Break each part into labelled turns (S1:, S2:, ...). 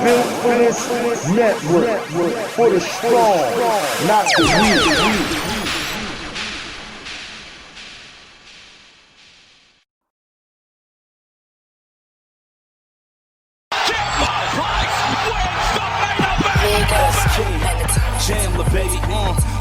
S1: built for this network for the strong, not the weak.
S2: Chandler, baby,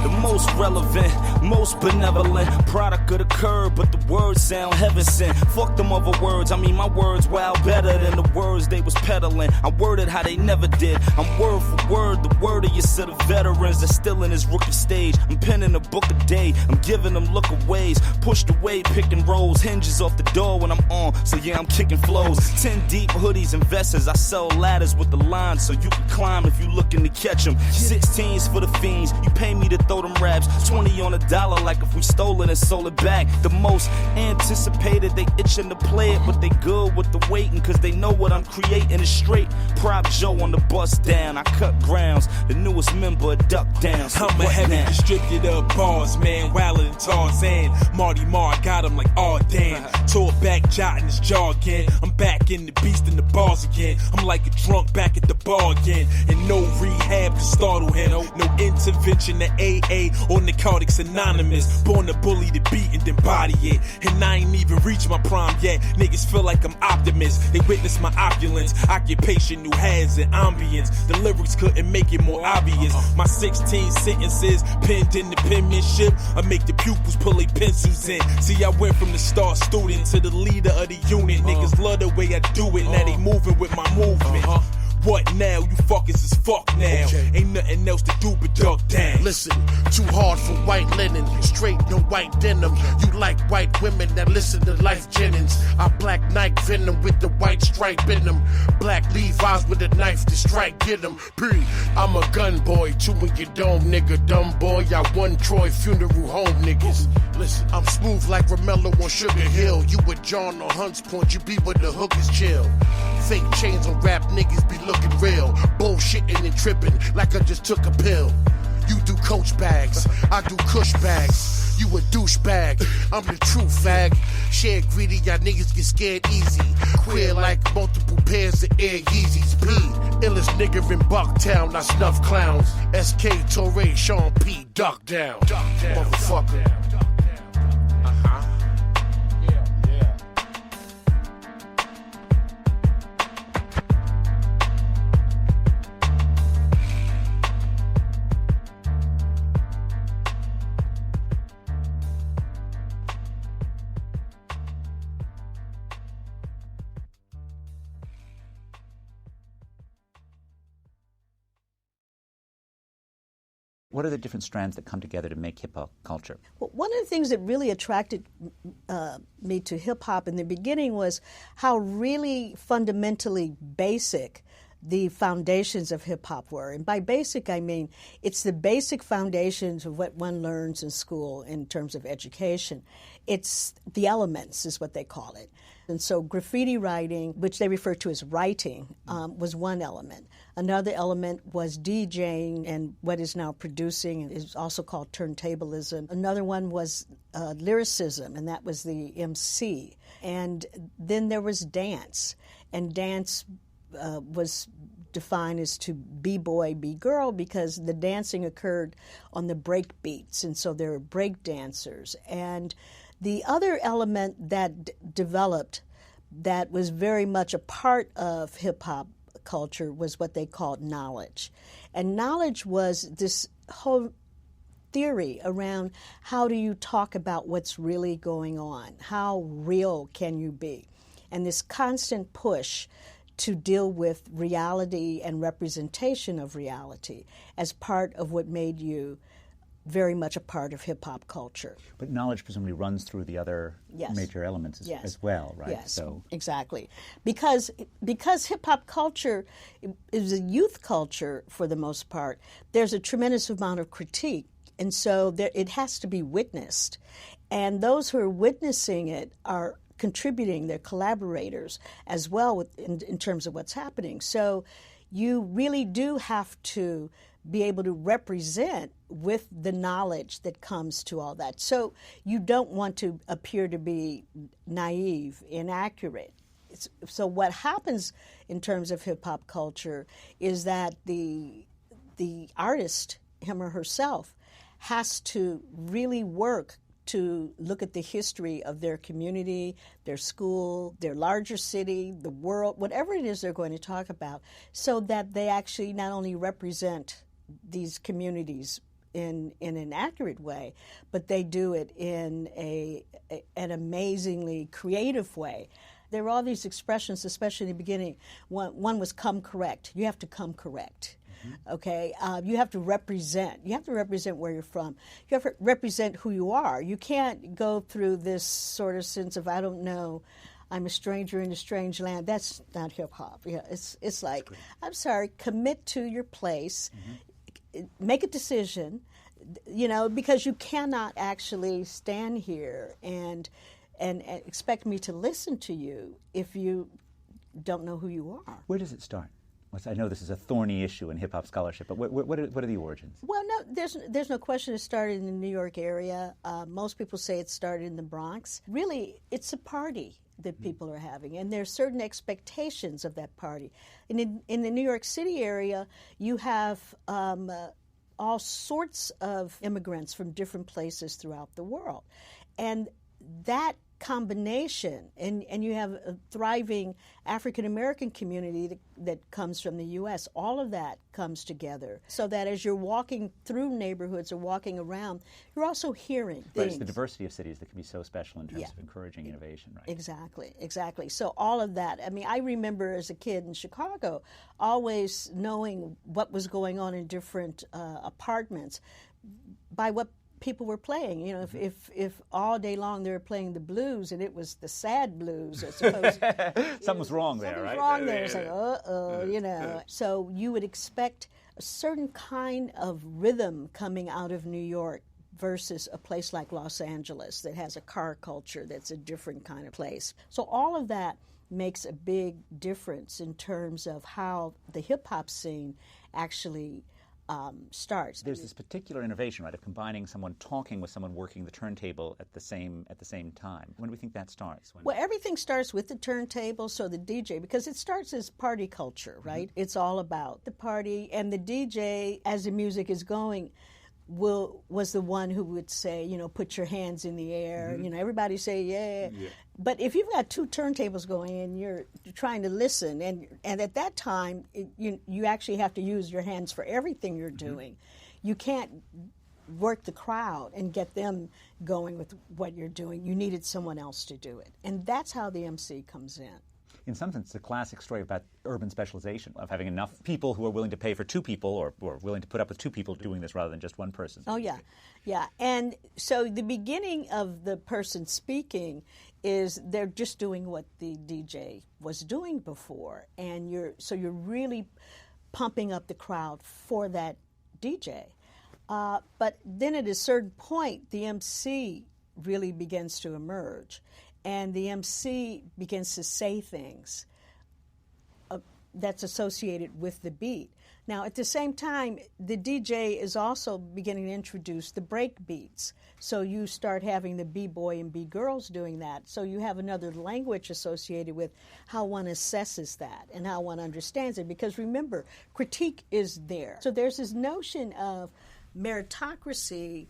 S2: the most relevant, most benevolent product of the curb, but the words sound heaven sent. Fuck them other words, I mean my words wow better than the words they was peddling. I worded how they never did. I'm word for word, the word of your set of veterans that's still in his rookie stage. I'm penning a book a day, I'm giving them lookaways, pushed away, picking rolls, hinges off the door when I'm on. So yeah, I'm kicking flows. 10 deep hoodies and vests, I sell ladders with the lines so you can climb if you looking to catch them. 16s for the fiends, you pay me to throw them raps. 20 on a dollar, like if we stole it and sold it back. The most anticipated, they itching to play it, but they good with the waiting, cause they know what I'm creating is straight. Prop Joe on the bus down, I cut grounds, the newest member of Duck Down. So
S3: I'm a heavy distributor of bars, man, wilder than Tarzan. Marty Marr got him like, oh damn. Tore back, jotting his jaw again. I'm back in the beast in the bars again. I'm like a drunk back at the bar again. And no rehab to startle him. No intervention to AA or Narcotics Anonymous. Born to bully the beat and then body it. And I ain't even reached my prime yet. Niggas feel like I'm optimist. They witness my opulence. Occupation who has an ambience. The lyrics couldn't make it more obvious. My 16 sentences penned in the penmanship. I make the pupils pull their pencils in. See, I went from the star student to the leader of the unit. Niggas love the way I do it. Now they moving with my movement. What now? You fuckers is fuck now. Okay. Ain't nothing else to do but duck down.
S4: Listen, too hard for white linen, straight no white denim. You like white women that listen to Life Jennings. I black Nike Venom with the white stripe in them. Black Levi's with a knife to strike, get them. I'm a gun boy, two in your dome, nigga. Dumb boy, I won Troy funeral home, niggas. Listen, I'm smooth like Romello on Sugar Hill. You with John on Hunts Point, you be where the hookers chill. Fake chains on rap niggas be looking real. Bullshitting and tripping like I just took a pill. You do coach bags, I do cush bags. You a douchebag, I'm the true fag. Share greedy, y'all niggas get scared easy. Queer like multiple pairs of Air Yeezys. P, illest nigga in Bucktown, I snuff clowns. SK, Torre, Sean P, duck down. Motherfucker.
S5: What are the different strands that come together to make hip-hop culture?
S6: Well, one of the things that really attracted me to hip-hop in the beginning was how really fundamentally basic the foundations of hip-hop were. And by basic, I mean it's the basic foundations of what one learns in school in terms of education. It's the elements is what they call it. And so graffiti writing, which they refer to as writing, was one element. Another element was DJing and what is now producing is also called turntablism. Another one was lyricism, and that was the MC. And then there was dance, and dance was defined as to b-boy, b-girl, because the dancing occurred on the break beats, and so there were break dancers. And the other element that developed that was very much a part of hip-hop culture was what they called knowledge. And knowledge was this whole theory around how do you talk about what's really going on? How real can you be? And this constant push to deal with reality and representation of reality as part of what made you very much a part of hip-hop culture.
S5: But knowledge presumably runs through the other major elements as well, right?
S6: Yes,
S5: so
S6: exactly. Because hip-hop culture is a youth culture for the most part, there's a tremendous amount of critique, and so it has to be witnessed. And those who are witnessing it are contributing, they're collaborators as well in terms of what's happening. So you really do have to be able to represent with the knowledge that comes to all that. So you don't want to appear to be naive, inaccurate. so what happens in terms of hip-hop culture is that the artist, him or herself, has to really work to look at the history of their community, their school, their larger city, the world, whatever it is they're going to talk about, so that they actually not only represent these communities in an accurate way, but they do it in an amazingly creative way. There were all these expressions, especially in the beginning. One was come correct. You have to come correct. Okay, you have to represent. You have to represent where you're from. You have to represent who you are. You can't go through this sort of sense of, I don't know, I'm a stranger in a strange land. That's not hip hop. Yeah, it's like, I'm sorry, commit to your place, make a decision, because you cannot actually stand here and expect me to listen to you if you don't know who you are.
S5: Where does it start? I know this is a thorny issue in hip-hop scholarship, but what are the origins?
S6: Well, no, there's no question it started in the New York area. Most people say it started in the Bronx. Really, it's a party that people are having, and there are certain expectations of that party. And in the New York City area, you have all sorts of immigrants from different places throughout the world. And that combination, and you have a thriving African-American community that comes from the U.S., all of that comes together so that as you're walking through neighborhoods or walking around, you're also hearing things.
S5: But it's the diversity of cities that can be so special in terms of encouraging innovation, right?
S6: Exactly. So all of that, I remember as a kid in Chicago always knowing what was going on in different apartments by what people were playing. If all day long they were playing the blues and it was the sad blues, I suppose.
S5: Something's wrong there, right?
S6: Something's wrong there. It's like, So you would expect a certain kind of rhythm coming out of New York versus a place like Los Angeles that has a car culture that's a different kind of place. So all of that makes a big difference in terms of how the hip-hop scene actually starts.
S5: There's this particular innovation, right, of combining someone talking with someone working the turntable at the same time. When do we think that starts?
S6: Well, everything starts with the turntable, so the DJ, because it starts as party culture, right? It's all about the party, and the DJ, as the music is going, was the one who would say, put your hands in the air. Everybody say, yeah. But if you've got two turntables going and you're trying to listen, and at that time, you actually have to use your hands for everything you're doing. You can't work the crowd and get them going with what you're doing. You needed someone else to do it. And that's how the MC comes in.
S5: In some sense, it's a classic story about urban specialization, of having enough people who are willing to pay for two people or willing to put up with two people doing this rather than just one person.
S6: Oh, yeah. And so the beginning of the person speaking is they're just doing what the DJ was doing before. And you're really pumping up the crowd for that DJ. But then at a certain point, the MC really begins to emerge. And the MC begins to say things that's associated with the beat. Now, at the same time, the DJ is also beginning to introduce the break beats. So you start having the B-boy and B-girls doing that. So you have another language associated with how one assesses that and how one understands it. Because remember, critique is there. So there's this notion of meritocracy,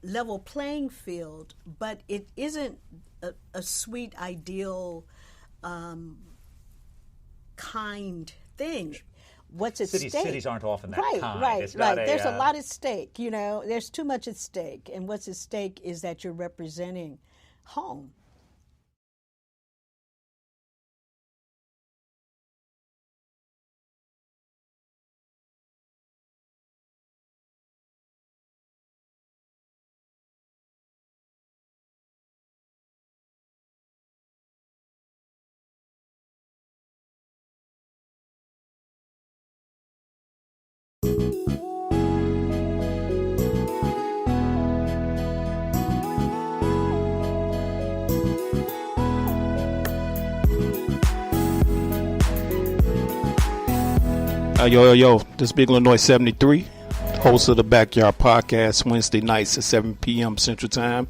S6: level playing field, but it isn't a sweet, ideal, kind thing. What's at stake?
S5: Cities aren't often that kind.
S6: Right. There's a lot at stake. There's too much at stake. And what's at stake is that you're representing home.
S7: Yo, this is Big Illinois 73, host of the Backyard Podcast, Wednesday nights at 7 p.m. Central Time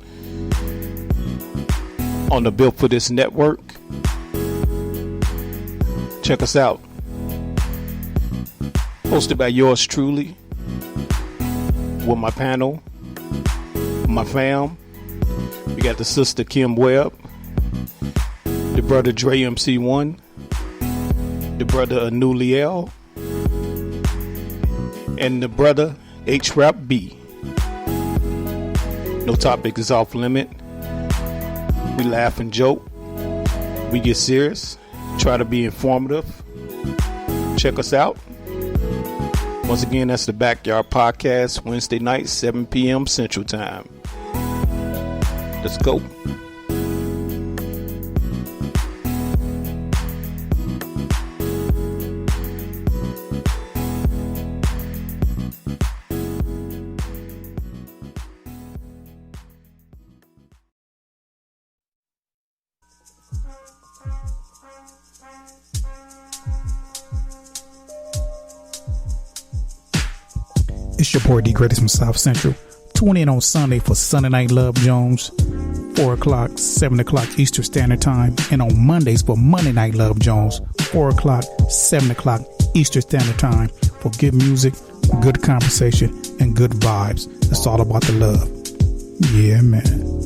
S7: on the Built for This network. Check us out. Hosted by yours truly, with my panel, my fam. We got the sister Kim Webb, the brother Dre MC1, the brother Anuliel, and the brother HRap B. No topic is off limit. We laugh and joke. We get serious. Try to be informative. Check us out. Once again, that's the Backyard Podcast, Wednesday night, 7 p.m. Central Time. Let's go.
S8: It's your boy D Greatest from South Central. Tune in on Sunday for Sunday Night Love Jones, 4 o'clock, 7 o'clock Eastern Standard Time, and on Mondays for Monday Night Love Jones, 4 o'clock, 7 o'clock Eastern Standard Time for good music, good conversation, and good vibes. It's all about the love. Yeah, man.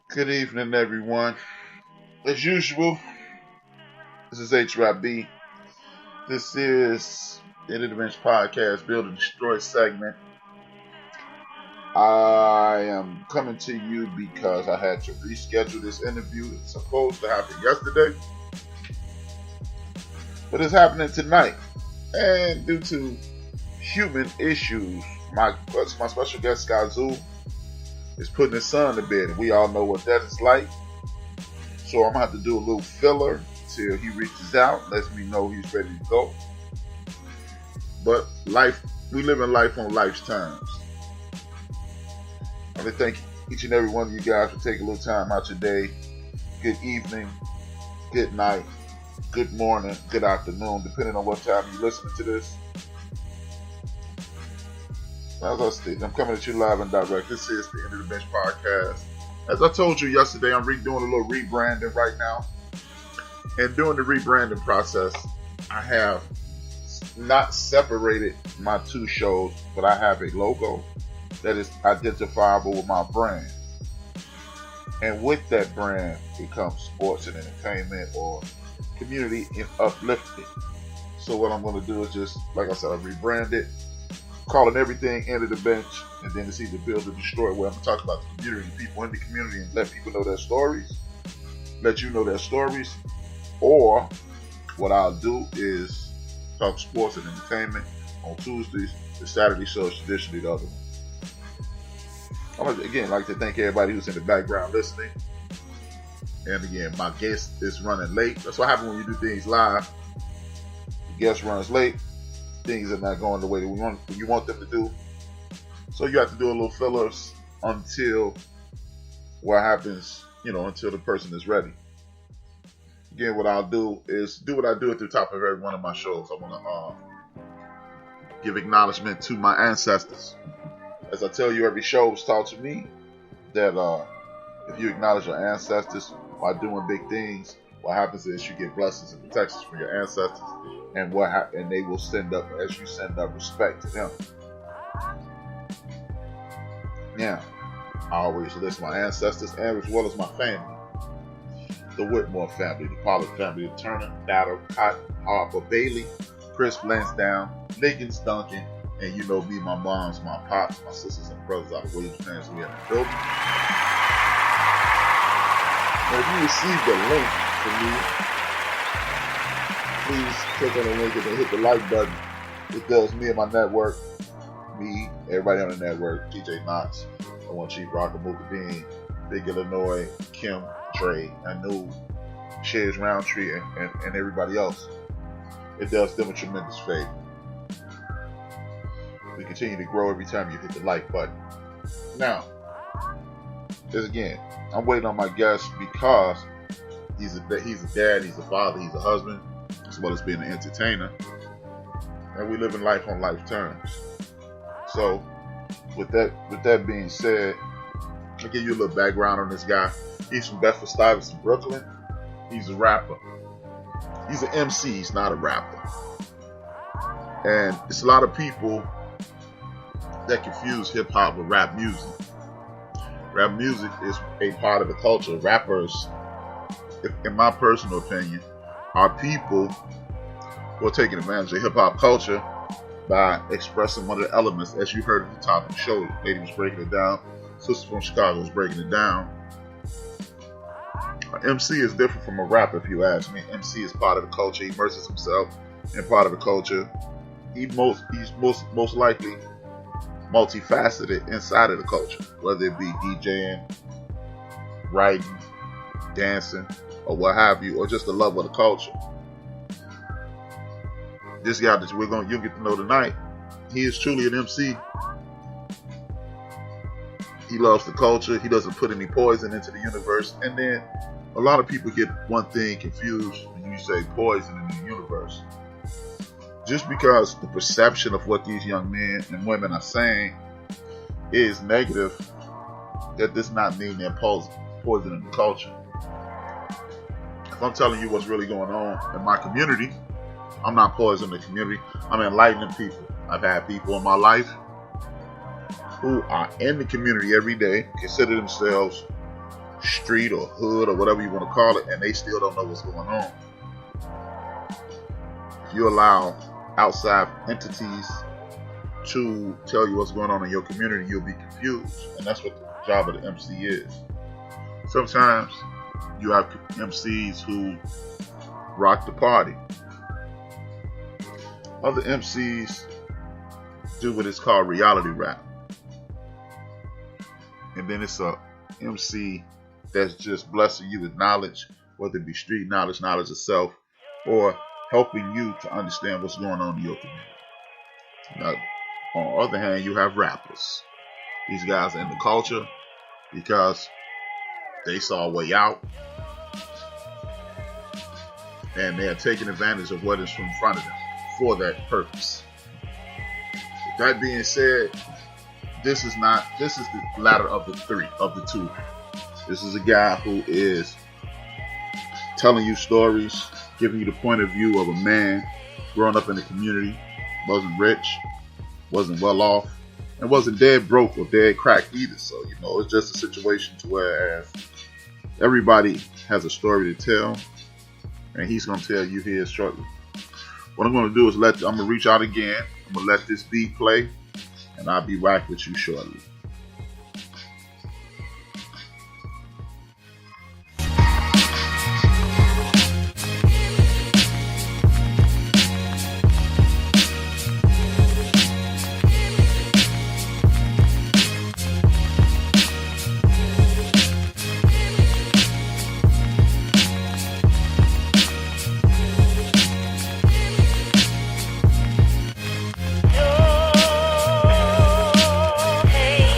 S1: Good evening, everyone. As usual, this is HRap B. This is the End of the Bench Podcast, Build Destroy segment. I am coming to you because I had to reschedule this interview. It's supposed to happen yesterday, but it's happening tonight. And due to human issues, my special guest Skyzoo is putting his son to bed, and we all know what that is like. So I'm gonna have to do a little filler till he reaches out, lets me know he's ready to go. But we live in life on life's terms. I want to thank each and every one of you guys for taking a little time out your day. Good evening, good night, good morning, good afternoon, depending on what time you're listening to this. As I stated, I'm coming at you live and direct. This is the End of the Bench Podcast. As I told you yesterday, I'm redoing a little rebranding right now. And during the rebranding process, I have not separated my two shows, but I have a logo that is identifiable with my brand. And with that brand, it comes sports and entertainment or community and uplifting. So what I'm going to do is just, like I said, I rebrand it, calling everything End of the Bench, and then it's either Build or Destroy, where I'm going to talk about the community, people in the community, and let people know their stories, let you know their stories, or what I'll do is talk sports and entertainment on Tuesdays. The Saturday show is traditionally the other one. I would again like to thank everybody who's in the background listening. And again, my guest is running late. That's what happens when you do things live. The guest runs late. Things are not going the way that you want them to do. So you have to do a little fillers until what happens, until the person is ready. Again, what I'll do is do what I do at the top of every one of my shows. I want to give acknowledgement to my ancestors. As I tell you, every show was taught to me that if you acknowledge your ancestors while doing big things, what happens is you get blessings and protections from your ancestors, and they will send up as you send up respect to them. Now, I always list my ancestors and as well as my family. The Whitmore family, the Pollard family, the Turner, Battle, Cotton, Harper, Bailey, Chris Lansdowne, Liggins, Duncan, and me, my moms, my pops, my sisters and brothers out of Williamstown, we in the building. Now, if you received a link from me, please click on the link and then hit the like button. It does me and my network, me, everybody on the network, TJ Knox, I want Chief Rocker, Mooka Bean, Big Illinois, Kim, Trey, Anu, Shares Roundtree, and everybody else. it does them a tremendous favor. We continue to grow every time you hit the like button. Now, as again, I'm waiting on my guest because he's a dad, he's a father, he's a husband, as well as being an entertainer, and we live in life on life terms. So, with that being said, I'll give you a little background on this guy. He's from Bedford-Stuyvesant, Brooklyn. He's a rapper. He's an MC, he's not a rapper. And it's a lot of people that confuse hip-hop with rap music. Rap music is a part of the culture. Rappers, in my personal opinion, are people who are taking advantage of hip-hop culture by expressing one of the elements, as you heard at the top of the show. The lady was breaking it down. Sister from Chicago was breaking it down. An MC is different from a rapper, if you ask me. MC is part of the culture. He immerses himself in part of the culture. He's most likely multifaceted inside of the culture, whether it be DJing, writing, dancing, or what have you, or just the love of the culture. This guy that you'll get to know tonight, he is truly an MC. He loves the culture. He doesn't put any poison into the universe. And then a lot of people get one thing confused when you say poison in the universe. Just because the perception of what these young men and women are saying is negative, that does not mean they're poisoning the culture. If I'm telling you what's really going on in my community, I'm not poisoning the community. I'm enlightening people. I've had people in my life who are in the community every day, consider themselves street or hood or whatever you want to call it, and they still don't know what's going on. If you allow outside entities to tell you what's going on in your community, you'll be confused. And that's what the job of the MC is. Sometimes you have MCs who rock the party. Other MCs do what is called reality rap. And then it's a MC that's just blessing you with knowledge, whether it be street knowledge, knowledge of self, or helping you to understand what's going on in your community. Now, on the other hand, you have rappers. These guys are in the culture because they saw a way out, and they are taking advantage of what is in front of them for that purpose. With that being said, this is the latter of the two. This is a guy who is telling you stories, giving you the point of view of a man growing up in the community, wasn't rich, wasn't well off, and wasn't dead broke or dead cracked either. So, it's just a situation to whereas everybody has a story to tell, and he's going to tell you his shortly. What I'm going to do is I'm going to reach out again. I'm going to let this beat play, and I'll be back with you shortly.
S9: Hey.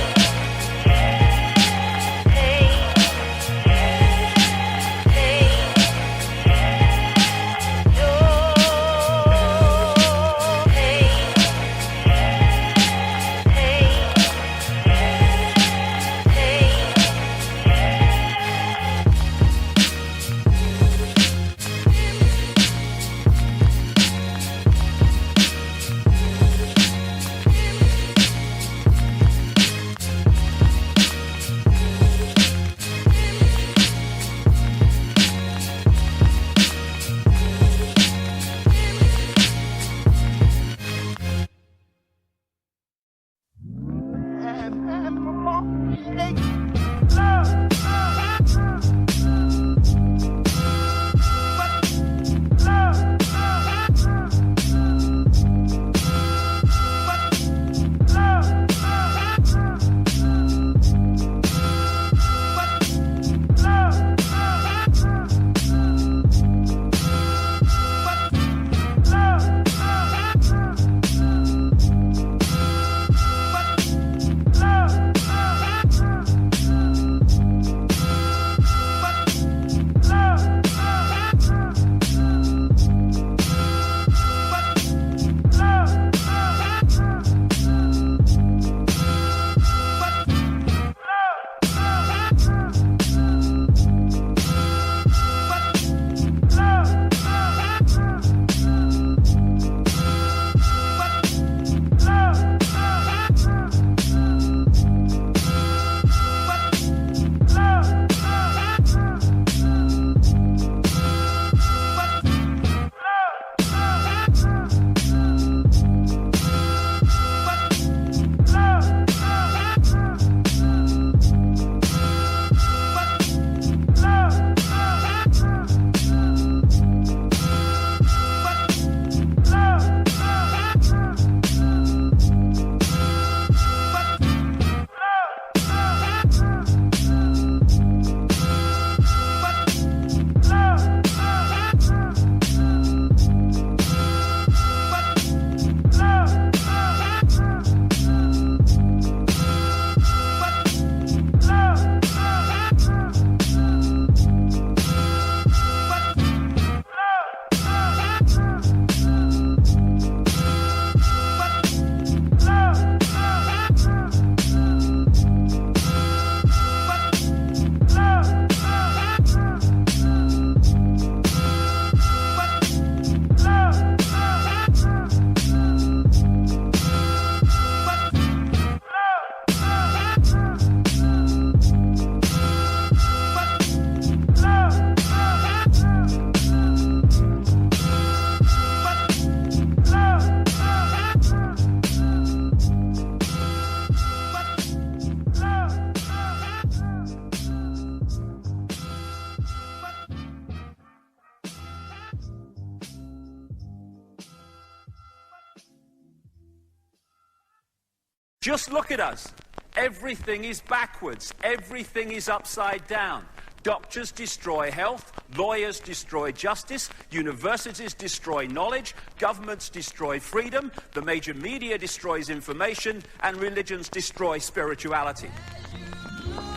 S9: Just look at us. Everything is backwards. Everything is upside down. Doctors destroy health, lawyers destroy justice, universities destroy knowledge, governments destroy freedom, the major media destroys information, and religions destroy spirituality.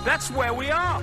S9: That's where we are.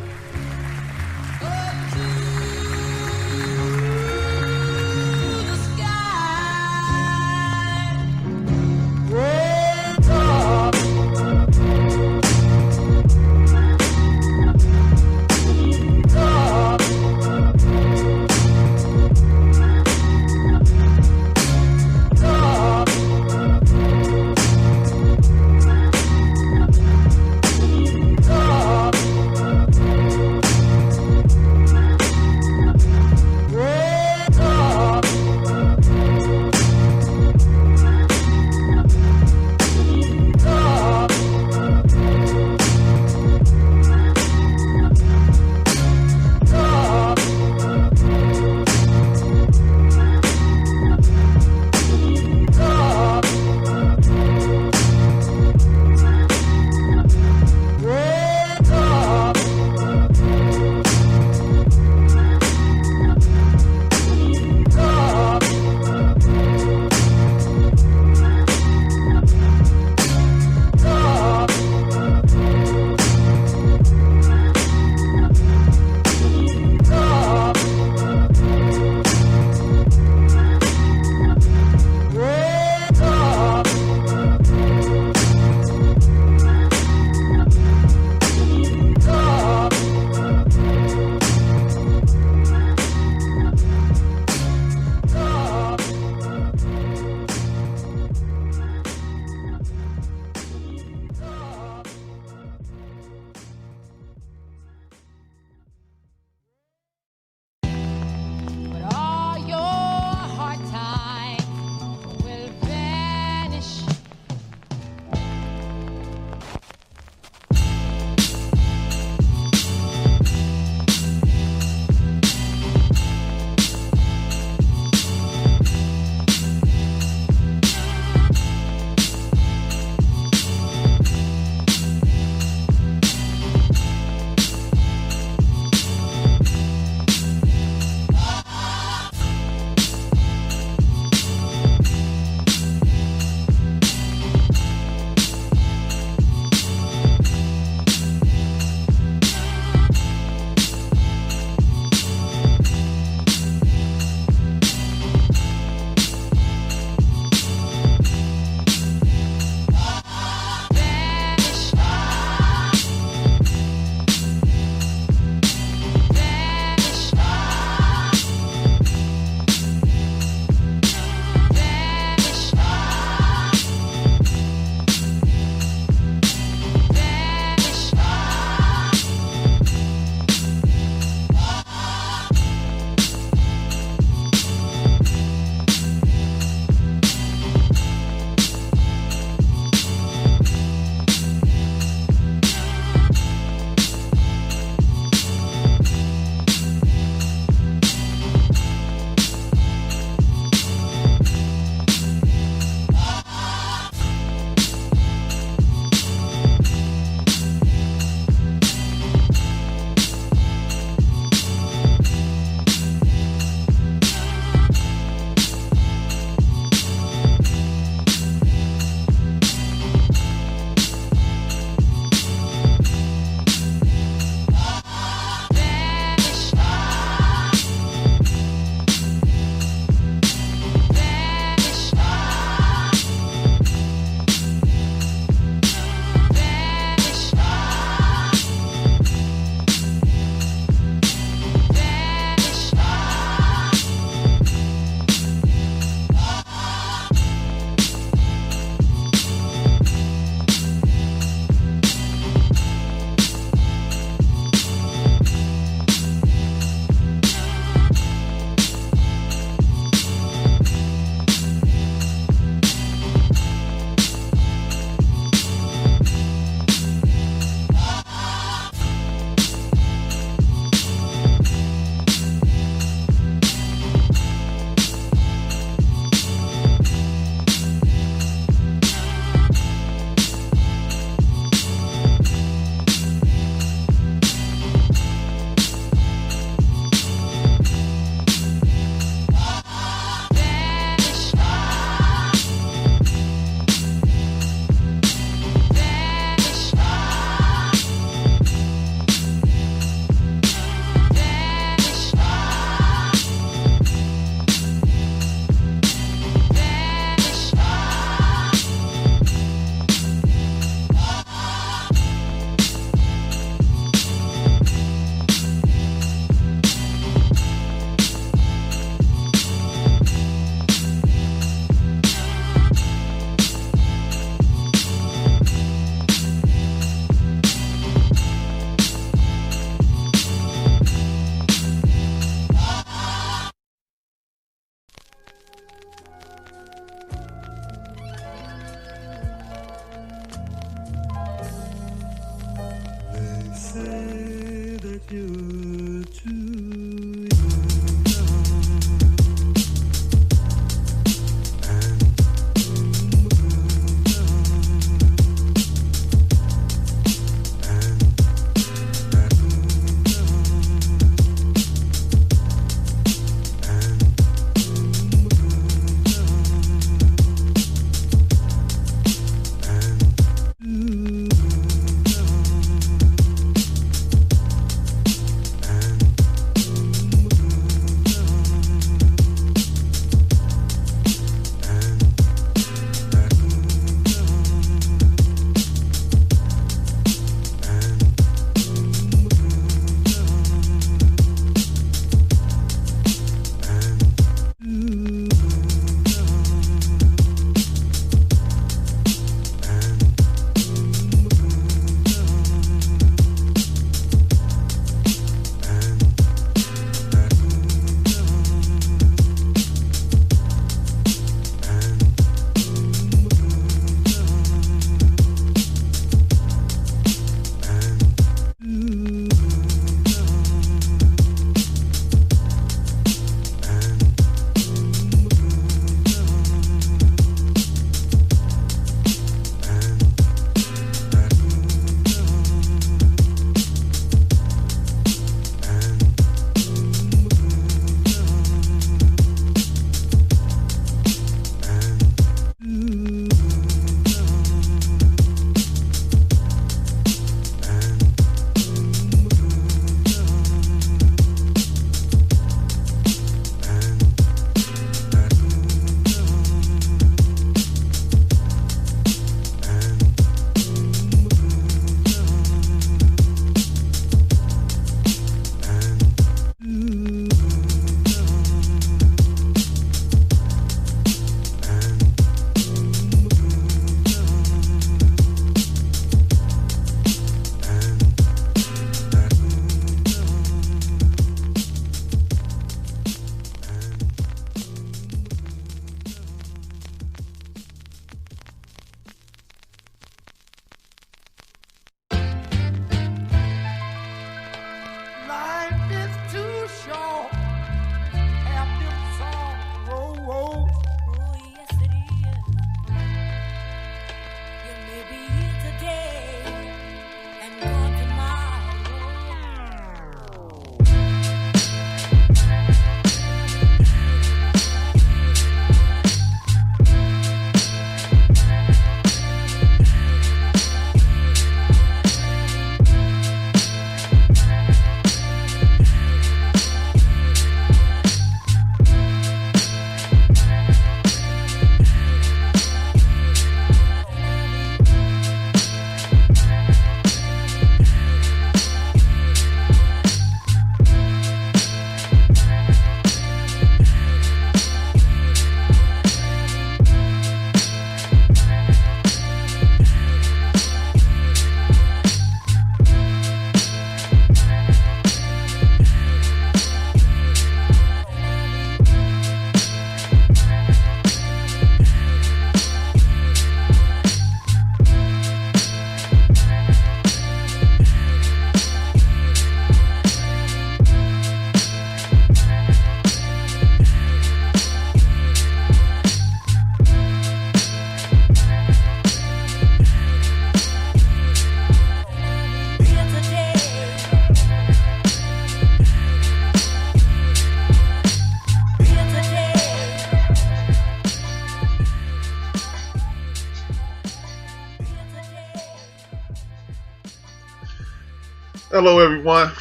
S1: Hello, everyone.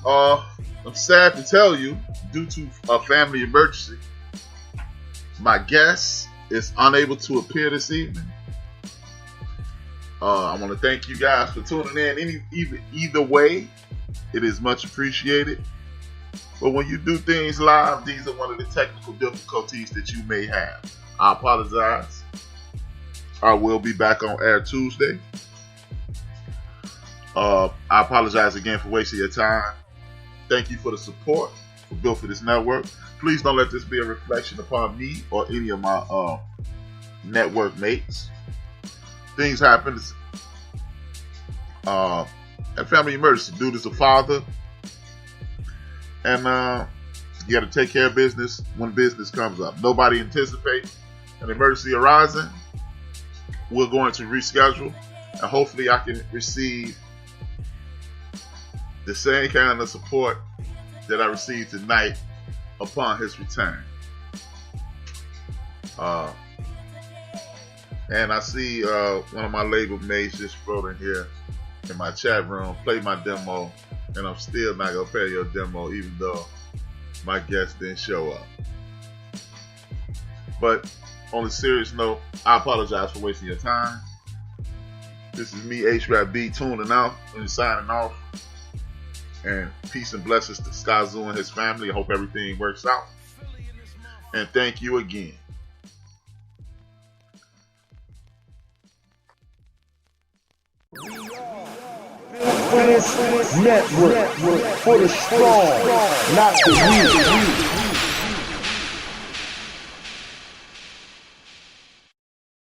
S1: I'm sad to tell you, due to a family emergency, my guest is unable to appear this evening. I want to thank you guys for tuning in. Either way, it is much appreciated. But when you do things live, these are one of the technical difficulties that you may have. I apologize. I will be back on air Tuesday. I apologize again for wasting your time. Thank you for the support for Built for this network. Please don't let this be a reflection upon me or any of my network mates. Things happen. A family emergency. Dude is a father. And you got to take care of business when business comes up. Nobody anticipates an emergency arising. We're going to reschedule. And hopefully I can receive the same kind of support that I received tonight upon his return. And I see one of my label mates just wrote in here in my chat room, play my demo, and I'm still not going to play your demo even though my guest didn't show up. But on a serious note, I apologize for wasting your time. This is me, HRap B, tuning out and signing off. And peace and blessings to Skyzoo and his family. I hope everything works out. And thank you again.
S10: Network for the strong, not the weak.